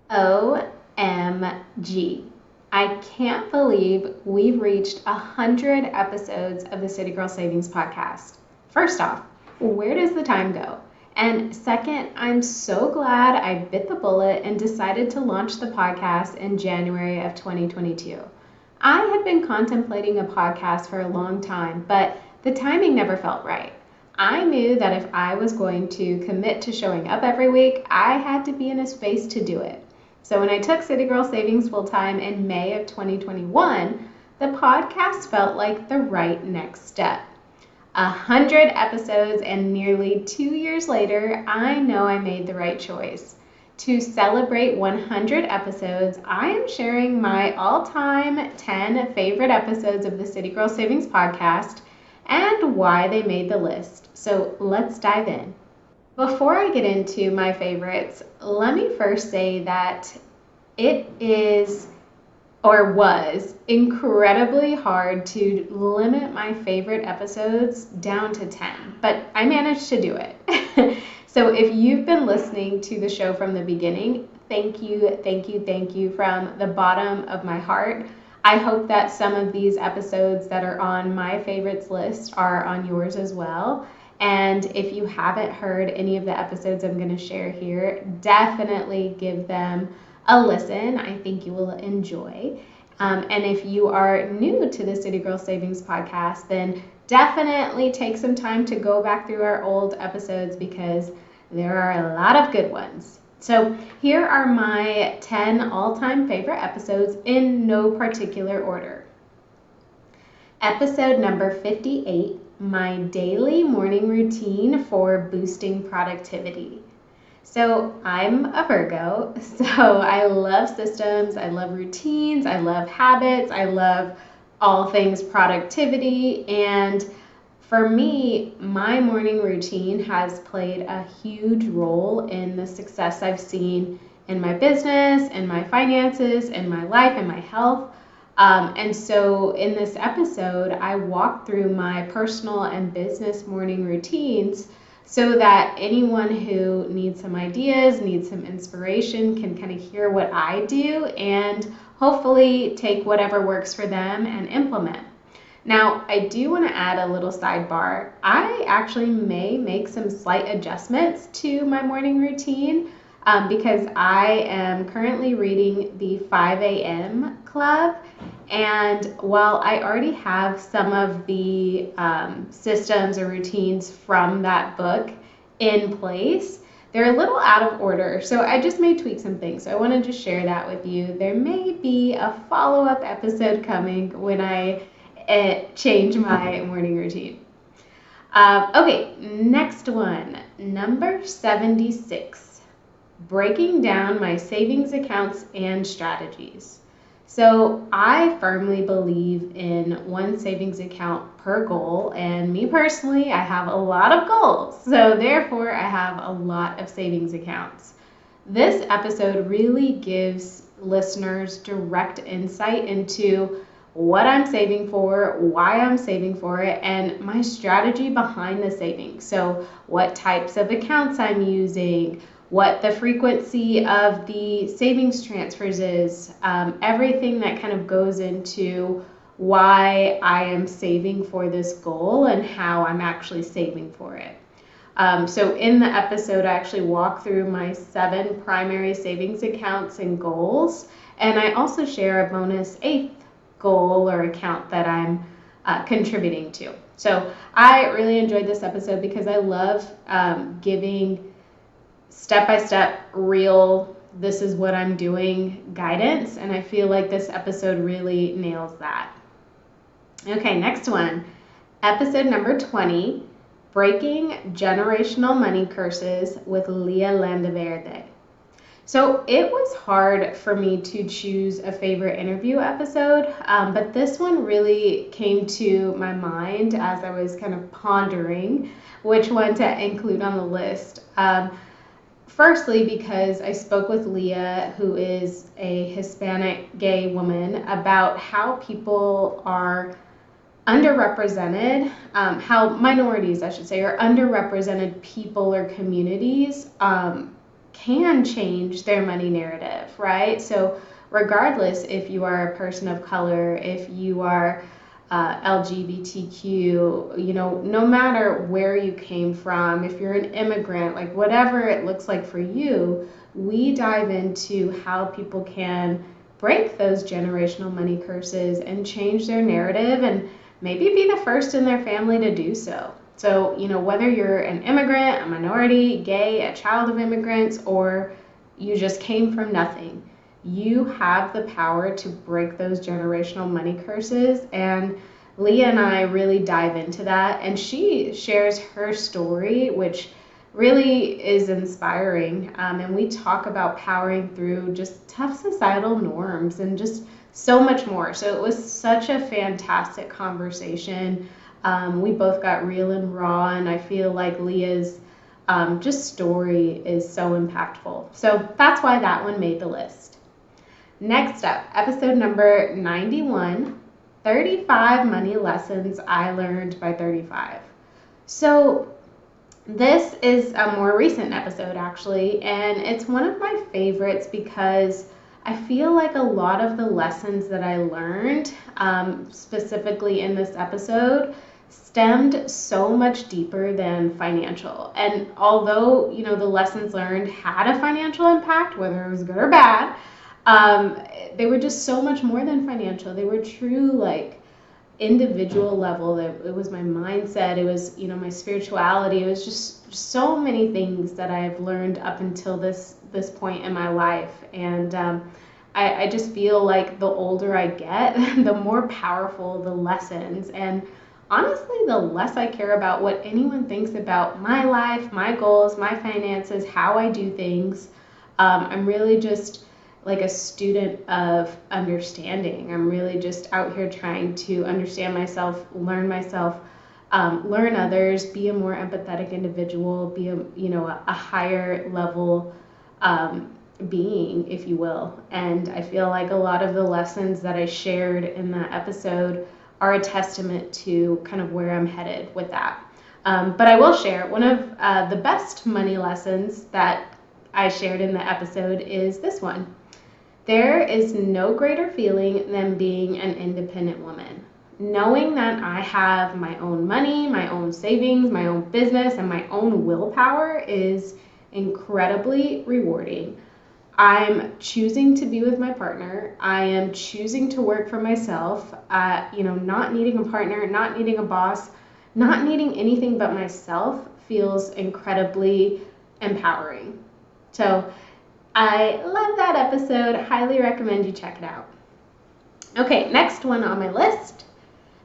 O.M.G. I can't believe we've reached 100 episodes of the City Girl Savings Podcast. First off, where does the time go? And second, I'm so glad I bit the bullet and decided to launch the podcast in January of 2022. I had been contemplating a podcast for a long time, but the timing never felt right. I knew that if I was going to commit to showing up every week, I had to be in a space to do it. So when I took City Girl Savings full time in May of 2021, the podcast felt like the right next step. 100 episodes and nearly 2 years later, I know I made the right choice. To celebrate 100 episodes, I am sharing my all-time 10 favorite episodes of the City Girl Savings podcast and why they made the list. So let's dive in. Before I get into my favorites, let me first say that it is or was incredibly hard to limit my favorite episodes down to 10, but I managed to do it. So if you've been listening to the show from the beginning, thank you from the bottom of my heart. I hope that some of these episodes that are on my favorites list are on yours as well. And if you haven't heard any of the episodes I'm going to share here, definitely give them a listen. I think you will enjoy. And if you are new to the City Girl Savings podcast, then definitely take some time to go back through our old episodes because there are a lot of good ones. So here are my 10 all-time favorite episodes in no particular order. Episode number 58, my daily morning routine for boosting productivity. So I'm a Virgo, so I love systems, I love routines, I love habits, I love all things productivity, and for me, my morning routine has played a huge role in the success I've seen in my business, in my finances, in my life, in my health. And so in this episode, I walk through my personal and business morning routines so that anyone who needs some ideas, needs some inspiration can kind of hear what I do and hopefully take whatever works for them and implement. Now, I do want to add a little sidebar. I actually may make some slight adjustments to my morning routine because I am currently reading the 5 a.m. Club. And while I already have some of the systems or routines from that book in place, they're a little out of order. So I just may tweak some things. So I wanted to share that with you. There may be a follow-up episode coming when I change my morning routine. Okay, next one, number 76, breaking down my savings accounts and strategies. So I firmly believe in one savings account per goal, and me personally, I have a lot of goals, so therefore I have a lot of savings accounts. This episode really gives listeners direct insight into what I'm saving for, why I'm saving for it, and my strategy behind the savings. So what types of accounts I'm using, what the frequency of the savings transfers is, everything that kind of goes into why I am saving for this goal and how I'm actually saving for it. So in the episode, I actually walk through my 7 primary savings accounts and goals, and I also share a bonus 8th goal or account that I'm contributing to. So I really enjoyed this episode because I love giving step-by-step real, this is what I'm doing guidance, and I feel like this episode really nails that. Okay, next one, episode number 20, breaking generational money curses with Leah Landaverde. So it was hard for me to choose a favorite interview episode, but this one really came to my mind as I was kind of pondering which one to include on the list. Firstly, because I spoke with Leah, who is a Hispanic gay woman, about how people are underrepresented, how minorities, I should say, or underrepresented people or communities can change their money narrative, right? So regardless if you are a person of color, if you are LGBTQ, no matter where you came from, if you're an immigrant, like whatever it looks like for you, we dive into how people can break those generational money curses and change their narrative and maybe be the first in their family to do so. So, whether you're an immigrant, a minority, gay, a child of immigrants, or you just came from nothing, you have the power to break those generational money curses. And Leah and I really dive into that. And she shares her story, which really is inspiring. And we talk about powering through just tough societal norms and just so much more. So it was such a fantastic conversation. We both got real and raw, and I feel like Leah's just story is so impactful. So that's why that one made the list. Next up, episode number 91, 35 money lessons I learned by 35. So this is a more recent episode actually, and it's one of my favorites because I feel like a lot of the lessons that I learned, specifically in this episode, stemmed so much deeper than financial. And although, the lessons learned had a financial impact, whether it was good or bad, they were just so much more than financial. They were true, like, individual level. It was my mindset. It was, my spirituality. It was just so many things that I've learned up until this point in my life. And I just feel like the older I get, the more powerful the lessons. And honestly, the less I care about what anyone thinks about my life, my goals, my finances, how I do things. I'm really just like a student of understanding. I'm really just out here trying to understand myself, learn others, be a more empathetic individual, be a higher level being, if you will. And I feel like a lot of the lessons that I shared in that episode are a testament to kind of where I'm headed with that. But I will share one of the best money lessons that I shared in the episode is this one. There is no greater feeling than being an independent woman. Knowing that I have my own money, my own savings, my own business, and my own willpower is incredibly rewarding. I'm choosing to be with my partner. I am choosing to work for myself, not needing a partner, not needing a boss, not needing anything but myself feels incredibly empowering. So I love that episode. Highly recommend you check it out. Okay, next one on my list.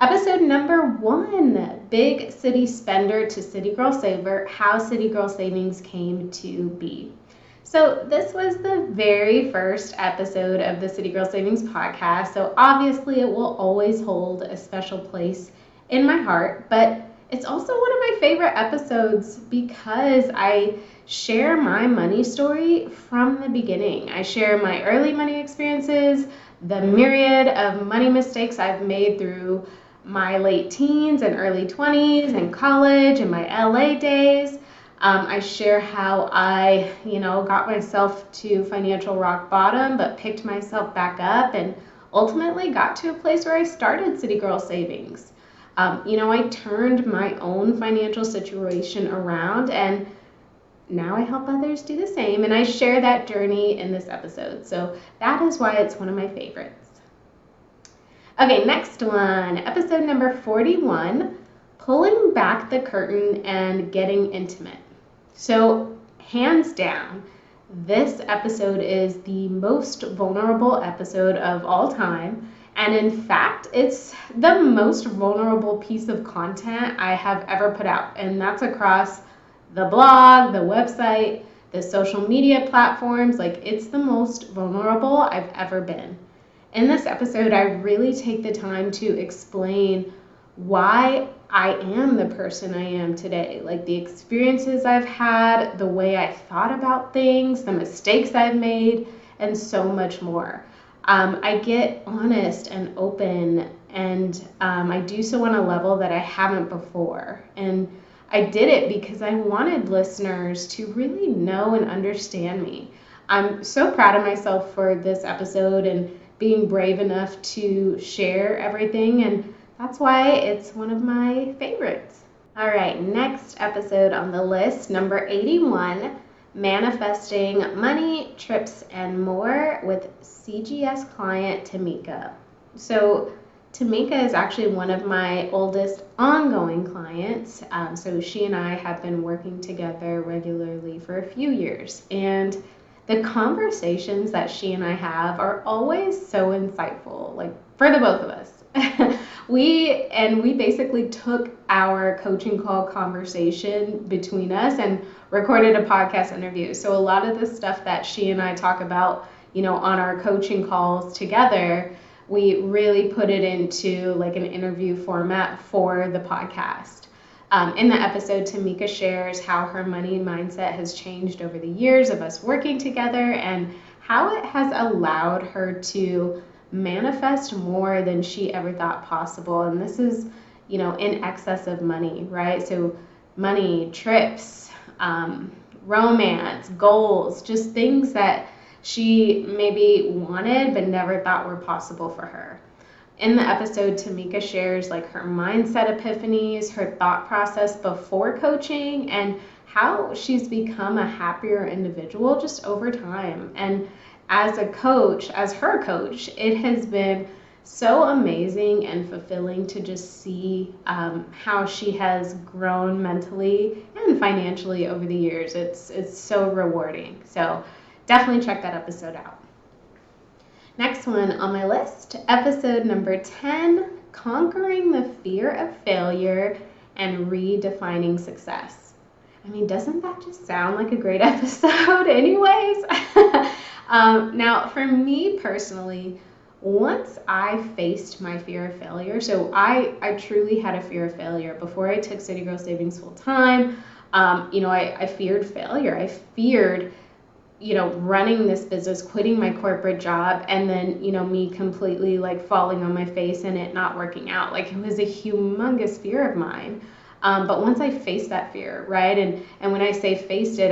Episode number 1, Big City Spender to City Girl Saver, How City Girl Savings Came to Be. So this was the very first episode of the City Girl Savings podcast, so obviously it will always hold a special place in my heart, but it's also one of my favorite episodes because I share my money story from the beginning. I share my early money experiences, the myriad of money mistakes I've made through my late teens and early 20s and college and my LA days. I share how I, got myself to financial rock bottom, but picked myself back up and ultimately got to a place where I started City Girl Savings. I turned my own financial situation around, and now I help others do the same, and I share that journey in this episode. So that is why it's one of my favorites. Okay, next one, episode number 41, Pulling Back the Curtain and Getting Intimate. So hands down, this episode is the most vulnerable episode of all time. And in fact, it's the most vulnerable piece of content I have ever put out. And that's across the blog, the website, the social media platforms. Like, it's the most vulnerable I've ever been. In this episode, I really take the time to explain why I am the person I am today. Like, the experiences I've had, the way I thought about things, the mistakes I've made, and so much more. I get honest and open, and I do so on a level that I haven't before. And I did it because I wanted listeners to really know and understand me. I'm so proud of myself for this episode and being brave enough to share everything, and that's why it's one of my favorites. All right, next episode on the list, number 81, Manifesting Money, Trips, and More with CGS client Tamika. So Tamika is actually one of my oldest ongoing clients. So she and I have been working together regularly for a few years. And the conversations that she and I have are always so insightful, like for the both of us. we basically took our coaching call conversation between us and recorded a podcast interview. So a lot of the stuff that she and I talk about, on our coaching calls together, we really put it into like an interview format for the podcast. In the episode, Tamika shares how her money mindset has changed over the years of us working together and how it has allowed her to manifest more than she ever thought possible. And this is, in excess of money, right? So money, trips, romance, goals, just things that she maybe wanted but never thought were possible for her. In the episode, Tamika shares like her mindset epiphanies, her thought process before coaching, and how she's become a happier individual just over time. And as a coach, as her coach, it has been so amazing and fulfilling to just see how she has grown mentally and financially over the years. It's so rewarding. So definitely check that episode out. Next one on my list, episode number 10, Conquering the Fear of Failure and Redefining Success. I mean, doesn't that just sound like a great episode anyways? Now, for me personally, once I faced my fear of failure, so I truly had a fear of failure. Before I took City Girl Savings full time, I feared failure. I feared running this business, quitting my corporate job, and then, me completely like falling on my face and it not working out. Like it was a humongous fear of mine. But once I faced that fear, right? And when I say faced it,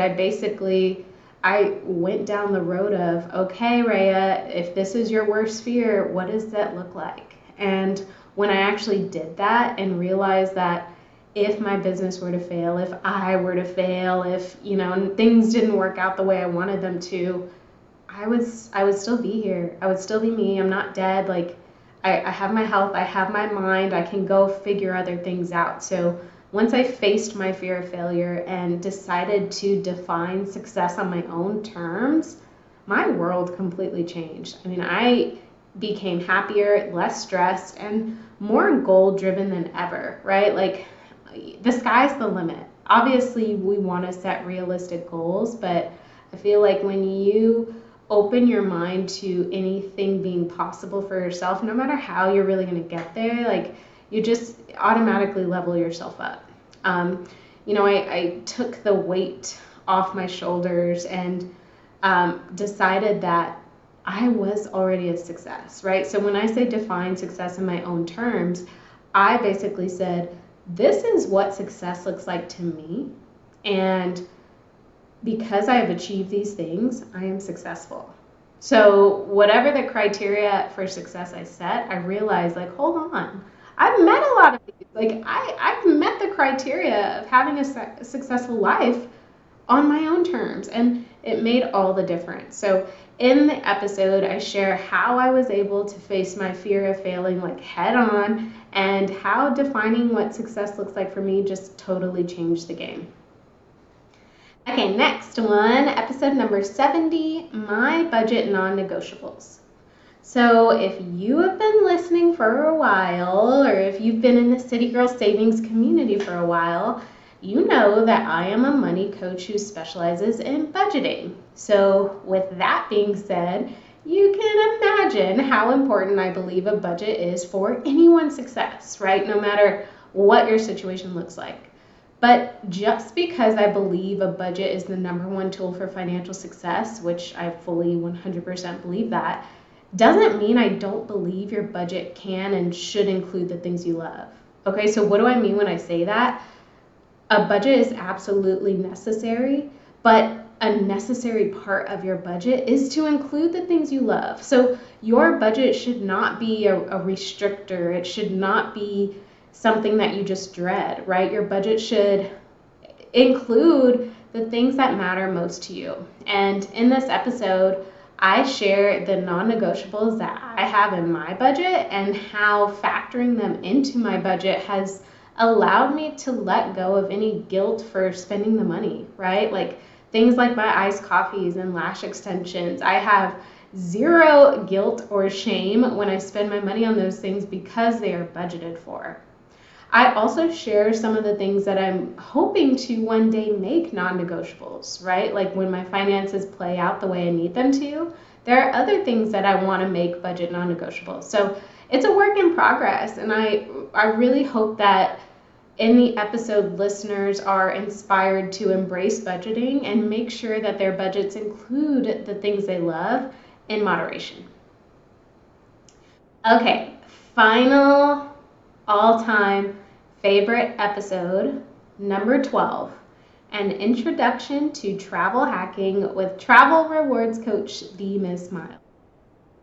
I went down the road of, okay, Raya, if this is your worst fear, what does that look like? And when I actually did that and realized that if my business were to fail, if I were to fail, if, things didn't work out the way I wanted them to, I would still be here. I would still be me. I'm not dead. Like I have my health, I have my mind, I can go figure other things out. So once I faced my fear of failure and decided to define success on my own terms, my world completely changed. I mean, I became happier, less stressed, and more goal-driven than ever, right? Like, the sky's the limit. Obviously, we want to set realistic goals, but I feel like when you open your mind to anything being possible for yourself, no matter how you're really going to get there, like you just automatically level yourself up. I took the weight off my shoulders and decided that I was already a success, right? So when I say define success in my own terms, I basically said, this is what success looks like to me, and because I have achieved these things, I am successful. So whatever the criteria for success I set, I realized, like, hold on, I've met a lot of these. Like, I've met the criteria of having a successful life on my own terms, and it made all the difference. So in the episode, I share how I was able to face my fear of failing like head on, and how defining what success looks like for me just totally changed the game. Okay, next one, episode number 70, My Budget Non-Negotiables. So if you have been listening for a while, or if you've been in the City Girl Savings community for a while, you know that I am a money coach who specializes in budgeting. So with that being said, you can imagine how important I believe a budget is for anyone's success, right? No matter what your situation looks like. But just because I believe a budget is the number one tool for financial success, which I fully 100% believe that, doesn't mean I don't believe your budget can and should include the things you love. Okay, so what do I mean when I say that? a budget is absolutely necessary, but a necessary part of your budget is to include the things you love. So your budget should not be a restrictor. It should not be something that you just dread, right? Your budget should include the things that matter most to you. And in this episode, I share the non-negotiables that I have in my budget and how factoring them into my budget has allowed me to let go of any guilt for spending the money, right? Like things like my iced coffees and lash extensions. I have zero guilt or shame when I spend my money on those things because they are budgeted for. I also share some of the things that I'm hoping to one day make non-negotiables, right? Like when my finances play out the way I need them to, there are other things that I want to make budget non-negotiables. So it's a work in progress, and I really hope that in the episode, listeners are inspired to embrace budgeting and make sure that their budgets include the things they love in moderation. Okay, final all-time favorite episode, number 12, an introduction to travel hacking with travel rewards coach, the Miss Miles.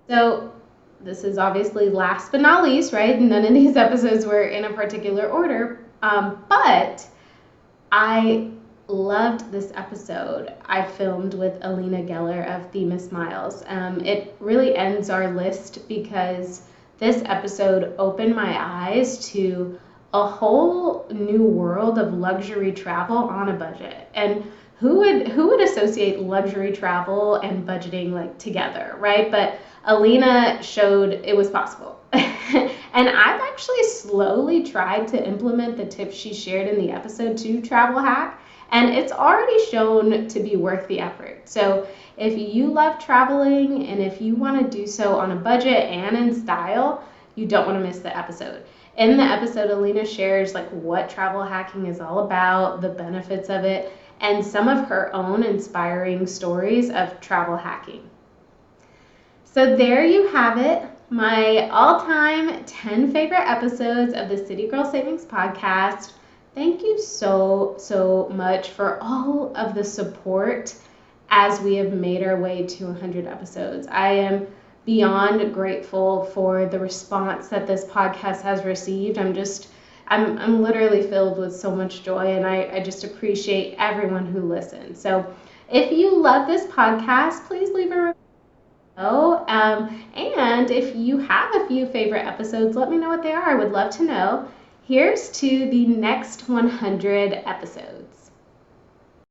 So this is obviously last but not least, right? None of these episodes were in a particular order, but I loved this episode I filmed with Alina Geller of the Miss Miles. It really ends our list because this episode opened my eyes to a whole new world of luxury travel on a budget. And who would associate luxury travel and budgeting like together, right? But Alina showed it was possible. And I've actually slowly tried to implement the tips she shared in the episode to travel hack, and it's already shown to be worth the effort. So if you love traveling and if you want to do so on a budget and in style, you don't want to miss the episode. In the episode, Alina shares like what travel hacking is all about, the benefits of it, and some of her own inspiring stories of travel hacking. So there you have it, my all-time 10 favorite episodes of the City Girl Savings Podcast. Thank you so much for all of the support as we have made our way to 100 episodes. I am beyond grateful for the response that this podcast has received. I'm literally filled with so much joy, and I just appreciate everyone who listens. So if you love this podcast, please leave a review. And if you have a few favorite episodes, let me know what they are. I would love to know. Here's to the next 100 episodes.